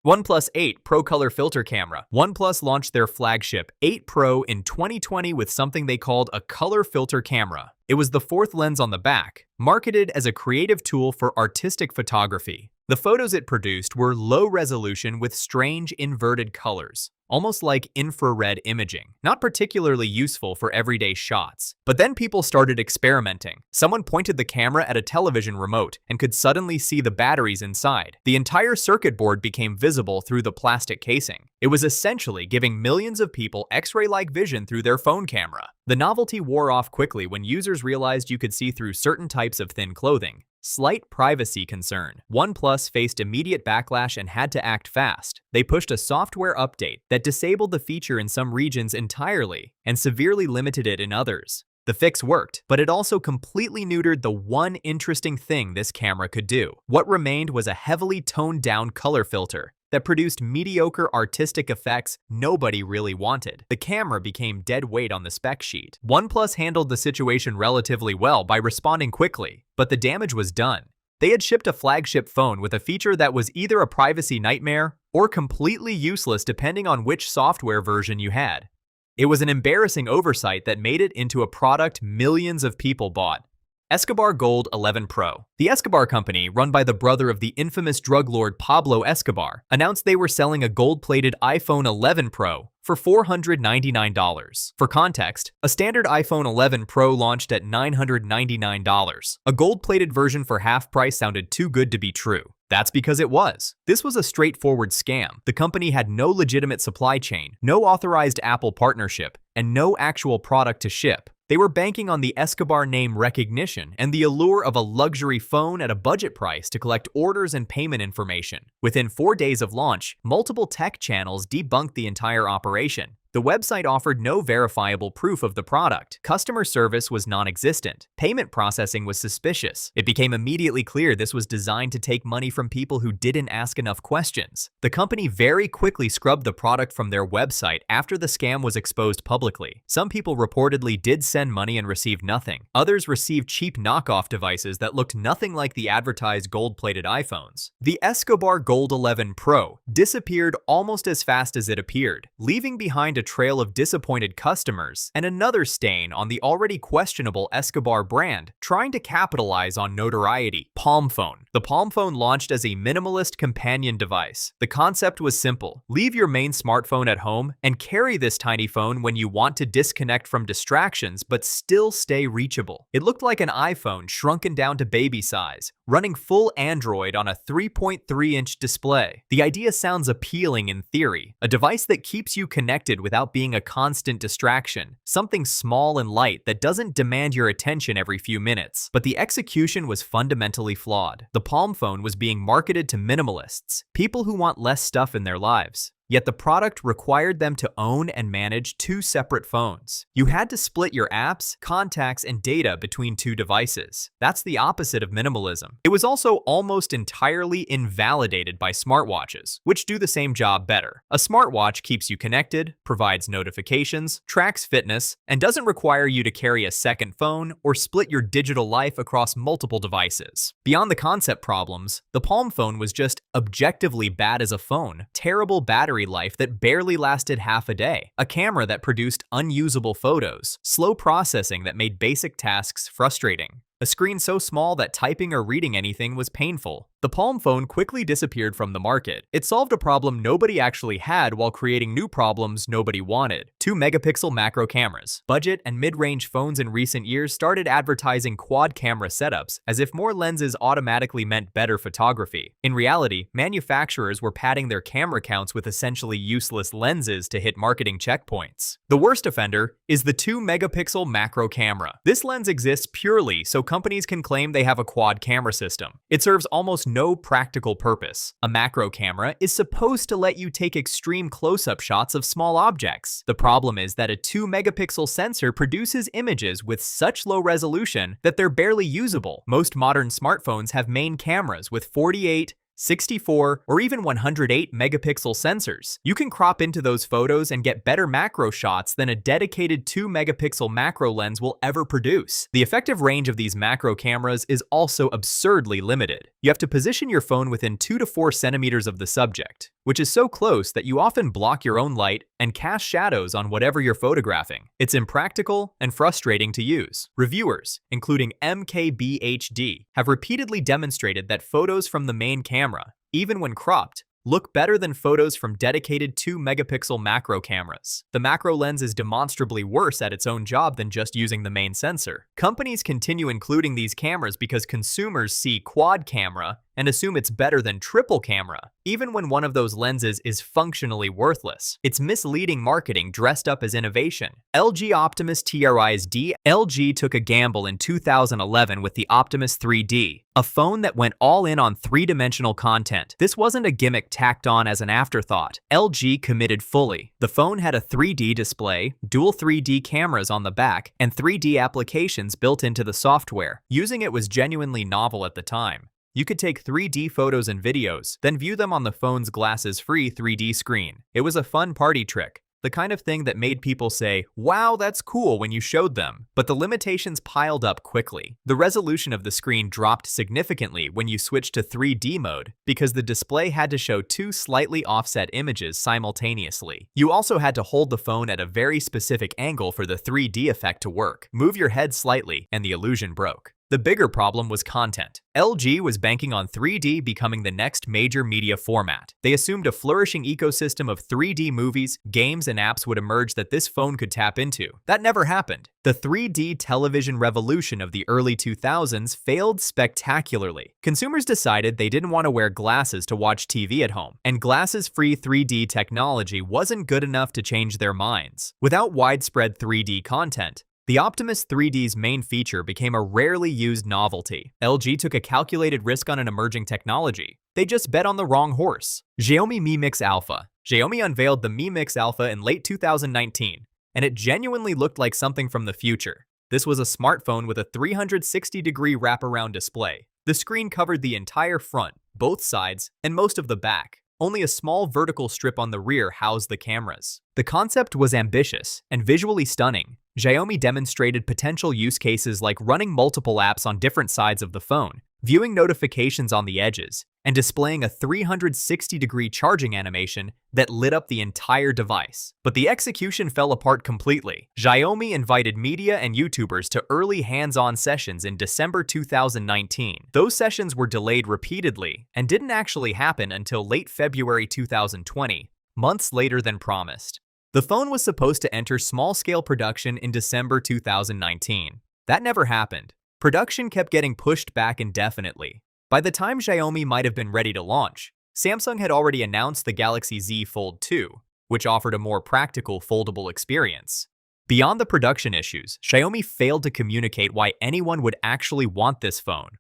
OnePlus 8 Pro Color Filter Camera. OnePlus launched their flagship 8 Pro in 2020 with something they called a color filter camera. It was the fourth lens on the back, marketed as a creative tool for artistic photography. The photos it produced were low resolution with strange inverted colors, almost like infrared imaging, not particularly useful for everyday shots. But then people started experimenting. Someone pointed the camera at a television remote and could suddenly see the batteries inside. The entire circuit board became visible through the plastic casing. It was essentially giving millions of people X-ray-like vision through their phone camera. The novelty wore off quickly when users realized you could see through certain types of thin clothing. Slight privacy concern. OnePlus faced immediate backlash and had to act fast. They pushed a software update that disabled the feature in some regions entirely and severely limited it in others. The fix worked, but it also completely neutered the one interesting thing this camera could do. What remained was a heavily toned-down color filter that produced mediocre artistic effects nobody really wanted. The camera became dead weight on the spec sheet. OnePlus handled the situation relatively well by responding quickly, but the damage was done. They had shipped a flagship phone with a feature that was either a privacy nightmare or completely useless depending on which software version you had. It was an embarrassing oversight that made it into a product millions of people bought. Escobar Gold 11 Pro. The Escobar company, run by the brother of the infamous drug lord Pablo Escobar, announced they were selling a gold-plated iPhone 11 Pro for $499. For context, a standard iPhone 11 Pro launched at $999. A gold-plated version for half price sounded too good to be true. That's because it was. This was a straightforward scam. The company had no legitimate supply chain, no authorized Apple partnership, and no actual product to ship. They were banking on the Escobar name recognition and the allure of a luxury phone at a budget price to collect orders and payment information. Within 4 days of launch, multiple tech channels debunked the entire operation. The website offered no verifiable proof of the product. Customer service was non-existent. Payment processing was suspicious. It became immediately clear this was designed to take money from people who didn't ask enough questions. The company very quickly scrubbed the product from their website after the scam was exposed publicly. Some people reportedly did send money and received nothing. Others received cheap knockoff devices that looked nothing like the advertised gold-plated iPhones. The Escobar Gold 11 Pro disappeared almost as fast as it appeared, leaving behind a trail of disappointed customers and another stain on the already questionable Escobar brand, trying to capitalize on notoriety. Palm phone. The Palm phone launched as a minimalist companion device. The concept was simple. Leave your main smartphone at home and carry this tiny phone when you want to disconnect from distractions but still stay reachable. It looked like an iPhone shrunken down to baby size, running full Android on a 3.3-inch display. The idea sounds appealing in theory, a device that keeps you connected without being a constant distraction, something small and light that doesn't demand your attention every few minutes. But the execution was fundamentally flawed. The Palm phone was being marketed to minimalists, people who want less stuff in their lives. Yet the product required them to own and manage 2 separate phones. You had to split your apps, contacts, and data between 2 devices. That's the opposite of minimalism. It was also almost entirely invalidated by smartwatches, which do the same job better. A smartwatch keeps you connected, provides notifications, tracks fitness, and doesn't require you to carry a second phone or split your digital life across multiple devices. Beyond the concept problems, the Palm phone was just objectively bad as a phone. Terrible battery life that barely lasted half a day, a camera that produced unusable photos, slow processing that made basic tasks frustrating, a screen so small that typing or reading anything was painful. The Palm phone quickly disappeared from the market. It solved a problem nobody actually had while creating new problems nobody wanted. 2-megapixel macro cameras. Budget and mid-range phones in recent years started advertising quad camera setups as if more lenses automatically meant better photography. In reality, manufacturers were padding their camera counts with essentially useless lenses to hit marketing checkpoints. The worst offender is the 2-megapixel macro camera. This lens exists purely so companies can claim they have a quad camera system. It serves almost no practical purpose. A macro camera is supposed to let you take extreme close-up shots of small objects. The problem is that a 2-megapixel sensor produces images with such low resolution that they're barely usable. Most modern smartphones have main cameras with 48, 64, or even 108 megapixel sensors. You can crop into those photos and get better macro shots than a dedicated 2 megapixel macro lens will ever produce. The effective range of these macro cameras is also absurdly limited. You have to position your phone within 2 to 4 centimeters of the subject, which is so close that you often block your own light and cast shadows on whatever you're photographing. It's impractical and frustrating to use. Reviewers, including MKBHD, have repeatedly demonstrated that photos from the main camera, even when cropped, look better than photos from dedicated 2 megapixel macro cameras. The macro lens is demonstrably worse at its own job than just using the main sensor. Companies continue including these cameras because consumers see quad camera and assume it's better than triple camera, even when one of those lenses is functionally worthless. It's misleading marketing dressed up as innovation. LG Optimus TRISD. LG took a gamble in 2011 with the Optimus 3D, a phone that went all in on three-dimensional content. This wasn't a gimmick tacked on as an afterthought. LG committed fully. The phone had a 3D display, dual 3D cameras on the back, and 3D applications built into the software. Using it was genuinely novel at the time. You could take 3D photos and videos, then view them on the phone's glasses-free 3D screen. It was a fun party trick, the kind of thing that made people say, "Wow, that's cool," when you showed them. But the limitations piled up quickly. The resolution of the screen dropped significantly when you switched to 3D mode because the display had to show two slightly offset images simultaneously. You also had to hold the phone at a very specific angle for the 3D effect to work. Move your head slightly, and the illusion broke. The bigger problem was content. LG was banking on 3D becoming the next major media format. They assumed a flourishing ecosystem of 3D movies, games, and apps would emerge that this phone could tap into. That never happened. The 3D television revolution of the early 2000s failed spectacularly. Consumers decided they didn't want to wear glasses to watch TV at home, and glasses-free 3D technology wasn't good enough to change their minds. Without widespread 3D content, the Optimus 3D's main feature became a rarely used novelty. LG took a calculated risk on an emerging technology. They just bet on the wrong horse. Xiaomi Mi Mix Alpha. Xiaomi unveiled the Mi Mix Alpha in late 2019, and it genuinely looked like something from the future. This was a smartphone with a 360-degree wraparound display. The screen covered the entire front, both sides, and most of the back. Only a small vertical strip on the rear housed the cameras. The concept was ambitious and visually stunning. Xiaomi demonstrated potential use cases like running multiple apps on different sides of the phone, viewing notifications on the edges, and displaying a 360-degree charging animation that lit up the entire device. But the execution fell apart completely. Xiaomi invited media and YouTubers to early hands-on sessions in December 2019. Those sessions were delayed repeatedly and didn't actually happen until late February 2020, months later than promised. The phone was supposed to enter small-scale production in December 2019. That never happened. Production kept getting pushed back indefinitely. By the time Xiaomi might have been ready to launch, Samsung had already announced the Galaxy Z Fold 2, which offered a more practical foldable experience. Beyond the production issues, Xiaomi failed to communicate why anyone would actually want this phone.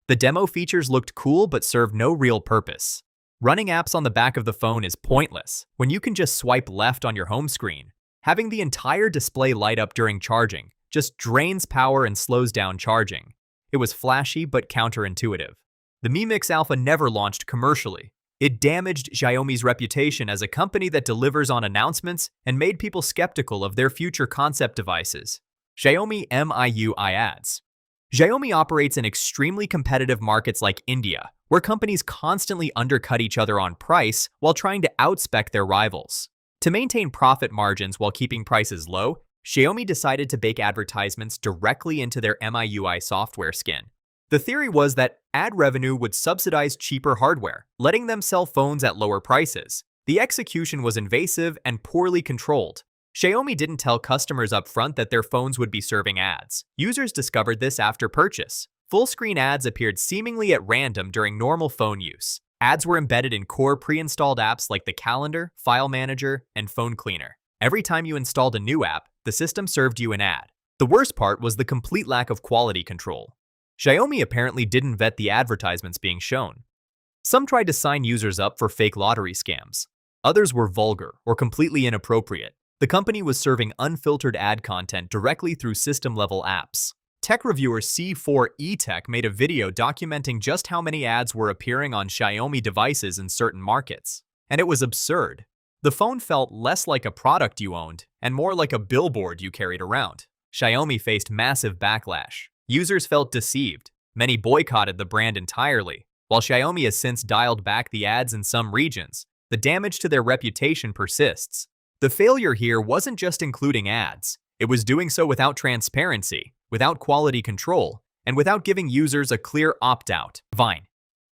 The demo features looked cool but served no real purpose. Running apps on the back of the phone is pointless when you can just swipe left on your home screen. Having the entire display light up during charging just drains power and slows down charging. It was flashy but counterintuitive. The Mi Mix Alpha never launched commercially. It damaged Xiaomi's reputation as a company that delivers on announcements and made people skeptical of their future concept devices. Xiaomi MIUI ads. Xiaomi operates in extremely competitive markets like India, where companies constantly undercut each other on price while trying to outspec their rivals. To maintain profit margins while keeping prices low, Xiaomi decided to bake advertisements directly into their MIUI software skin. The theory was that ad revenue would subsidize cheaper hardware, letting them sell phones at lower prices. The execution was invasive and poorly controlled. Xiaomi didn't tell customers up front that their phones would be serving ads. Users discovered this after purchase. Full-screen ads appeared seemingly at random during normal phone use. Ads were embedded in core pre-installed apps like the Calendar, File Manager, and Phone Cleaner. Every time you installed a new app, the system served you an ad. The worst part was the complete lack of quality control. Xiaomi apparently didn't vet the advertisements being shown. Some tried to sign users up for fake lottery scams. Others were vulgar or completely inappropriate. The company was serving unfiltered ad content directly through system-level apps. Tech reviewer C4eTech made a video documenting just how many ads were appearing on Xiaomi devices in certain markets. And it was absurd. The phone felt less like a product you owned and more like a billboard you carried around. Xiaomi faced massive backlash. Users felt deceived. Many boycotted the brand entirely. While Xiaomi has since dialed back the ads in some regions, the damage to their reputation persists. The failure here wasn't just including ads. It was doing so without transparency, without quality control, and without giving users a clear opt-out. Vine.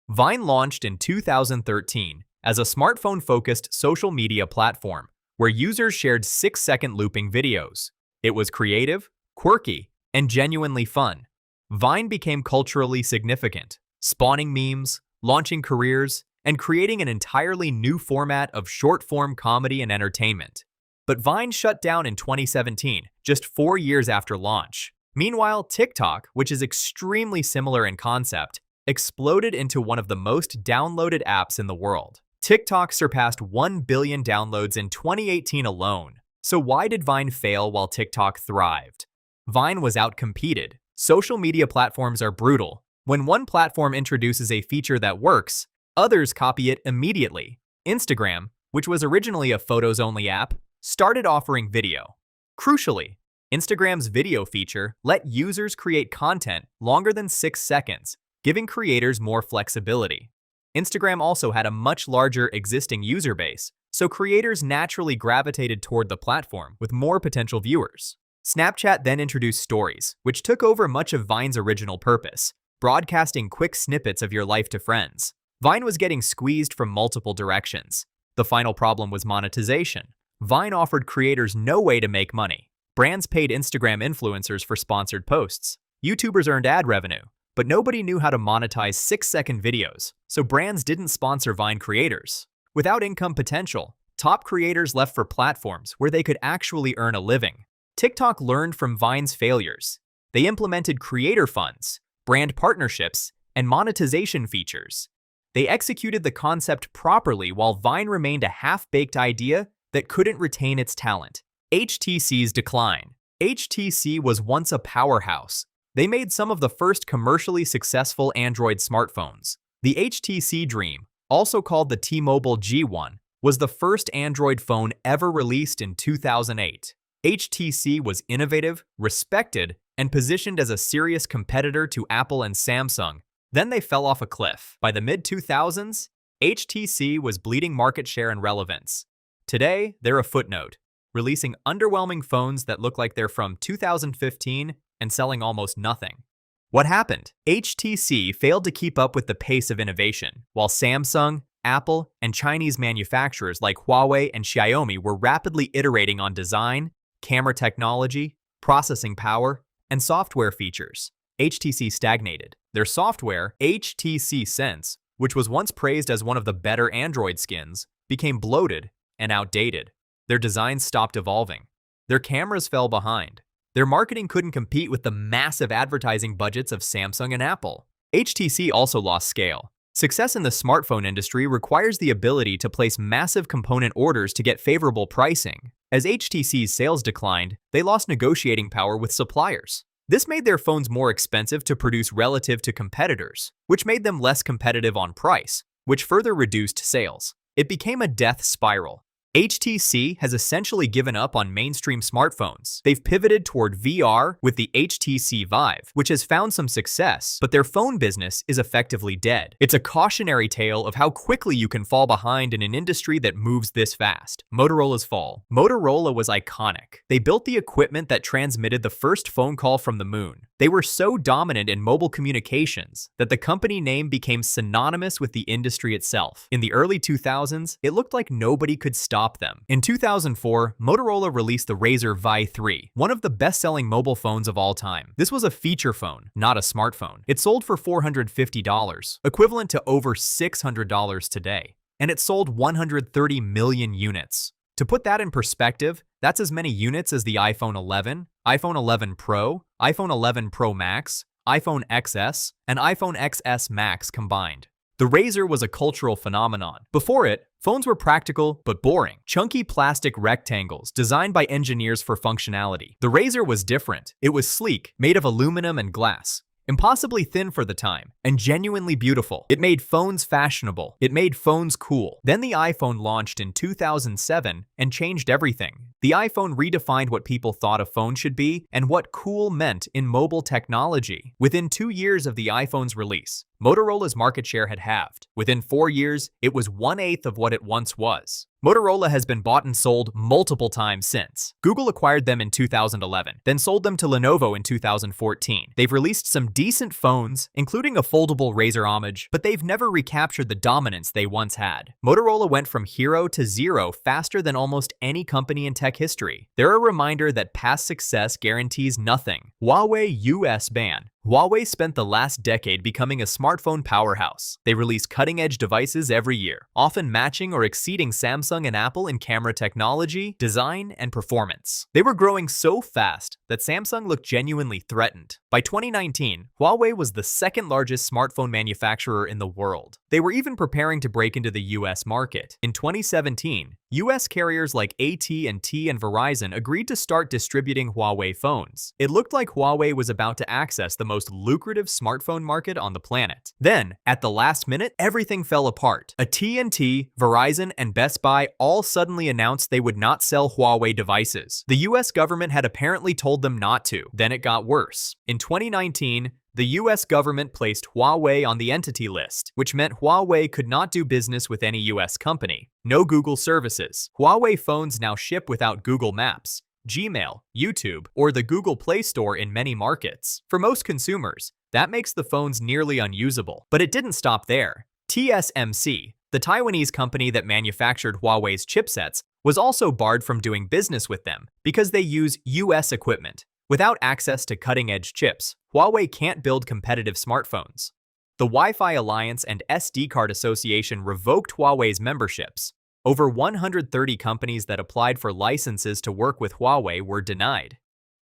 Vine launched in 2013 as a smartphone-focused social media platform where users shared 6-second looping videos. It was creative, quirky, and genuinely fun. Vine became culturally significant, spawning memes, launching careers, and creating an entirely new format of short-form comedy and entertainment. But Vine shut down in 2017, just 4 years after launch. Meanwhile, TikTok, which is extremely similar in concept, exploded into one of the most downloaded apps in the world. TikTok surpassed 1 billion downloads in 2018 alone. So why did Vine fail while TikTok thrived? Vine was outcompeted. Social media platforms are brutal. When one platform introduces a feature that works, others copy it immediately. Instagram, which was originally a photos-only app, started offering video. Crucially, Instagram's video feature let users create content longer than 6 seconds, giving creators more flexibility. Instagram also had a much larger existing user base, so creators naturally gravitated toward the platform with more potential viewers. Snapchat then introduced Stories, which took over much of Vine's original purpose, broadcasting quick snippets of your life to friends. Vine was getting squeezed from multiple directions. The final problem was monetization. Vine offered creators no way to make money. Brands paid Instagram influencers for sponsored posts. YouTubers earned ad revenue, but nobody knew how to monetize 6-second videos, so brands didn't sponsor Vine creators. Without income potential, top creators left for platforms where they could actually earn a living. TikTok learned from Vine's failures. They implemented creator funds, brand partnerships, and monetization features. They executed the concept properly while Vine remained a half-baked idea that couldn't retain its talent. HTC's decline. HTC was once a powerhouse. They made some of the first commercially successful Android smartphones. The HTC Dream, also called the T-Mobile G1, was the first Android phone ever released in 2008. HTC was innovative, respected, and positioned as a serious competitor to Apple and Samsung. Then they fell off a cliff. By the mid-2000s, HTC was bleeding market share and relevance. Today, they're a footnote, releasing underwhelming phones that look like they're from 2015 and selling almost nothing. What happened? HTC failed to keep up with the pace of innovation, while Samsung, Apple, and Chinese manufacturers like Huawei and Xiaomi were rapidly iterating on design, camera technology, processing power, and software features. HTC stagnated. Their software, HTC Sense, which was once praised as one of the better Android skins, became bloated and outdated. Their designs stopped evolving. Their cameras fell behind. Their marketing couldn't compete with the massive advertising budgets of Samsung and Apple. HTC also lost scale. Success in the smartphone industry requires the ability to place massive component orders to get favorable pricing. As HTC's sales declined, they lost negotiating power with suppliers. This made their phones more expensive to produce relative to competitors, which made them less competitive on price, which further reduced sales. It became a death spiral. HTC has essentially given up on mainstream smartphones. They've pivoted toward VR with the HTC Vive, which has found some success, but their phone business is effectively dead. It's a cautionary tale of how quickly you can fall behind in an industry that moves this fast. Motorola's fall. Motorola was iconic. They built the equipment that transmitted the first phone call from the moon. They were so dominant in mobile communications that the company name became synonymous with the industry itself. In the early 2000s, it looked like nobody could stop them. In 2004, Motorola released the Razr Vi 3, one of the best-selling mobile phones of all time. This was a feature phone, not a smartphone. It sold for $450, equivalent to over $600 today, and it sold 130 million units. To put that in perspective, that's as many units as the iPhone 11, iPhone 11 Pro, iPhone 11 Pro Max, iPhone XS, and iPhone XS Max combined. The Razr was a cultural phenomenon. Before it, Phones were practical but boring. Chunky plastic rectangles designed by engineers for functionality. The Razr was different. It was sleek, made of aluminum and glass. Impossibly thin for the time, and genuinely beautiful. It made phones fashionable. It made phones cool. Then the iPhone launched in 2007 and changed everything. The iPhone redefined what people thought a phone should be and what cool meant in mobile technology. Within 2 years of the iPhone's release, Motorola's market share had halved. Within 4 years, it was 1/8 of what it once was. Motorola has been bought and sold multiple times since. Google acquired them in 2011, then sold them to Lenovo in 2014. They've released some decent phones, including a foldable Razr homage, but they've never recaptured the dominance they once had. Motorola went from hero to zero faster than almost any company in tech history. They're a reminder that past success guarantees nothing. Huawei US ban. Huawei spent the last decade becoming a smartphone powerhouse. They release cutting-edge devices every year, often matching or exceeding Samsung and Apple in camera technology, design, and performance. They were growing so fast that Samsung looked genuinely threatened. By 2019, Huawei was the second largest smartphone manufacturer in the world. They were even preparing to break into the US market. In 2017, US carriers like AT&T and Verizon agreed to start distributing Huawei phones. It looked like Huawei was about to access the most lucrative smartphone market on the planet. Then, at the last minute, everything fell apart. AT&T, Verizon, and Best Buy all suddenly announced they would not sell Huawei devices. The US government had apparently told them not to. Then it got worse. In 2019, the US government placed Huawei on the Entity List, which meant Huawei could not do business with any US company. No Google services. Huawei phones now ship without Google Maps, Gmail, YouTube, or the Google Play Store in many markets. For most consumers, that makes the phones nearly unusable. But it didn't stop there. TSMC, the Taiwanese company that manufactured Huawei's chipsets, was also barred from doing business with them because they use US equipment. Without access to cutting-edge chips, Huawei can't build competitive smartphones. The Wi-Fi Alliance and SD Card Association revoked Huawei's memberships. Over 130 companies that applied for licenses to work with Huawei were denied.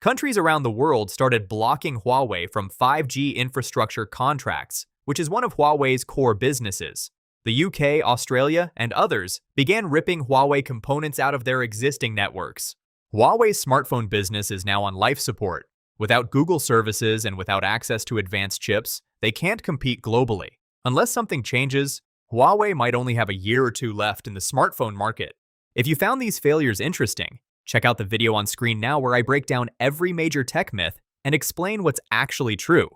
Countries around the world started blocking Huawei from 5G infrastructure contracts, which is one of Huawei's core businesses. The UK, Australia, and others began ripping Huawei components out of their existing networks. Huawei's smartphone business is now on life support. Without Google services and without access to advanced chips, they can't compete globally. Unless something changes, Huawei might only have a year or two left in the smartphone market. If you found these failures interesting, check out the video on screen now where I break down every major tech myth and explain what's actually true.